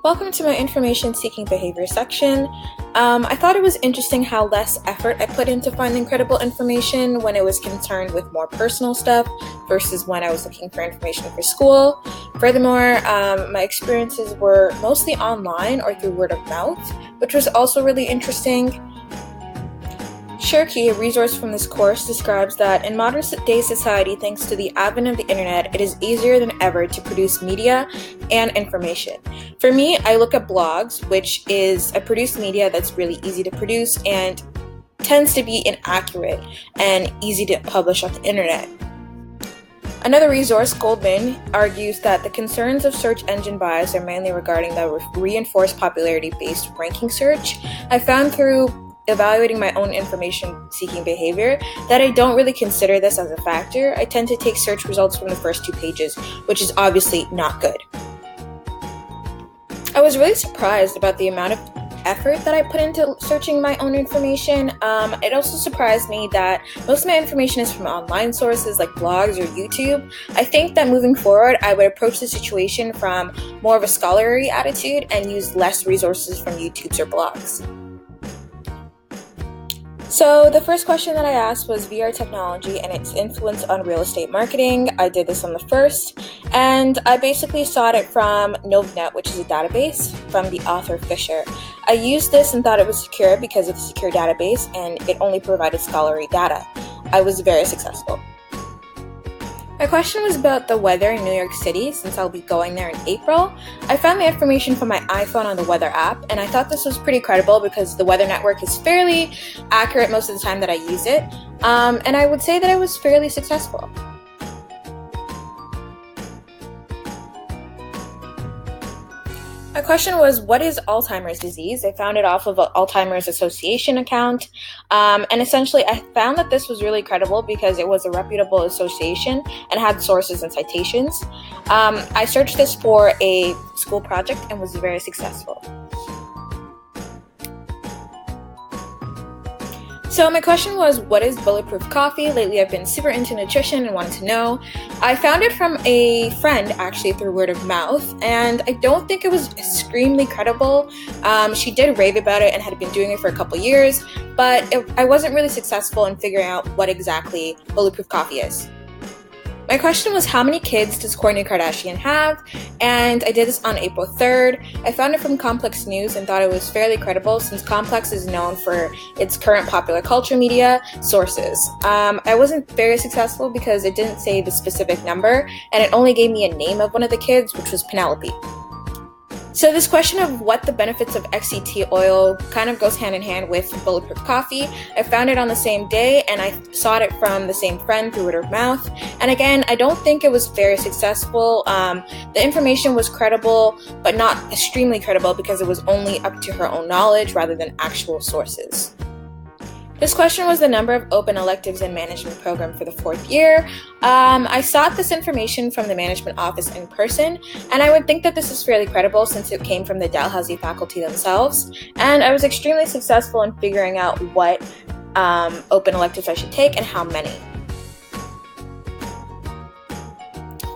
Welcome to my information seeking behavior section. I thought it was interesting how less effort I put into finding credible information when it was concerned with more personal stuff versus when I was looking for information for school. Furthermore, my experiences were mostly online or through word of mouth, which was also really interesting. Shirky, a resource from this course, describes that in modern day society, thanks to the advent of the internet, it is easier than ever to produce media and information. For me, I look at blogs, which is a produced media that's really easy to produce and tends to be inaccurate and easy to publish on the internet. Another resource, Goldman, argues that the concerns of search engine bias are mainly regarding the reinforced popularity-based ranking search. I found through evaluating my own information-seeking behavior that I don't really consider this as a factor. I tend to take search results from the first 2 pages, which is obviously not good. I was really surprised about the amount of effort that I put into searching my own information. It also surprised me that most of my information is from online sources like blogs or YouTube. I think that moving forward, I would approach the situation from more of a scholarly attitude and use less resources from YouTubes or blogs. So the first question that I asked was VR technology and its influence on real estate marketing. I did this on the first, and I basically sought it from NovNet, which is a database from the author Fisher. I used this and thought it was secure because it's a secure database and it only provided scholarly data. I was very successful. My question was about the weather in New York City, since I'll be going there in April. I found the information from my iPhone on the weather app, and I thought this was pretty credible because the weather network is fairly accurate most of the time that I use it, and I would say that I was fairly successful. My question was, what is Alzheimer's disease? I found it off of an Alzheimer's Association account, and essentially I found that this was really credible because it was a reputable association and had sources and citations. I searched this for a school project and was very successful. So my question was, what is bulletproof coffee? Lately I've been super into nutrition and wanted to know. I found it from a friend actually through word of mouth, and I don't think it was extremely credible. She did rave about it and had been doing it for a couple years, but I wasn't really successful in figuring out what exactly bulletproof coffee is. My question was, how many kids does Kourtney Kardashian have? And I did this on April 3rd. I found it from Complex News and thought it was fairly credible since Complex is known for its current popular culture media sources. I wasn't very successful because it didn't say the specific number and it only gave me a name of one of the kids, which was Penelope. So this question of what the benefits of XCT oil kind of goes hand in hand with bulletproof coffee. I found it on the same day and I sought it from the same friend through word of mouth. And again, I don't think it was very successful. The information was credible, but not extremely credible because it was only up to her own knowledge rather than actual sources. This question was the number of open electives in management program for the 4th year. I sought this information from the management office in person, and I would think that this is fairly credible since it came from the Dalhousie faculty themselves, and I was extremely successful in figuring out what open electives I should take and how many.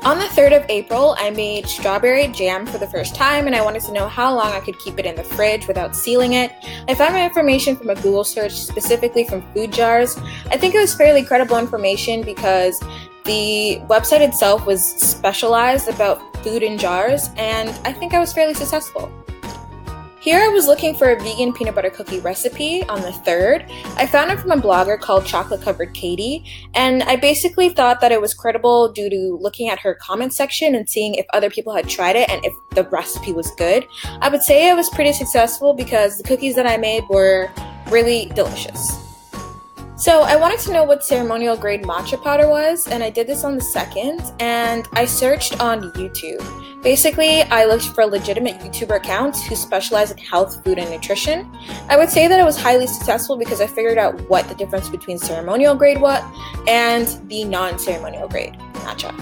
On the 3rd of April, I made strawberry jam for the first time, and I wanted to know how long I could keep it in the fridge without sealing it. I found my information from a Google search, specifically from food jars. I think it was fairly credible information because the website itself was specialized about food in jars, and I think I was fairly successful. Here I was looking for a vegan peanut butter cookie recipe on the 3rd. I found it from a blogger called Chocolate Covered Katie, and I basically thought that it was credible due to looking at her comment section and seeing if other people had tried it and if the recipe was good. I would say I was pretty successful because the cookies that I made were really delicious. So I wanted to know what ceremonial grade matcha powder was, and I did this on the 2nd, and I searched on YouTube. Basically, I looked for legitimate YouTuber accounts who specialize in health, food, and nutrition. I would say that I was highly successful because I figured out what the difference between ceremonial grade was and the non-ceremonial grade matcha.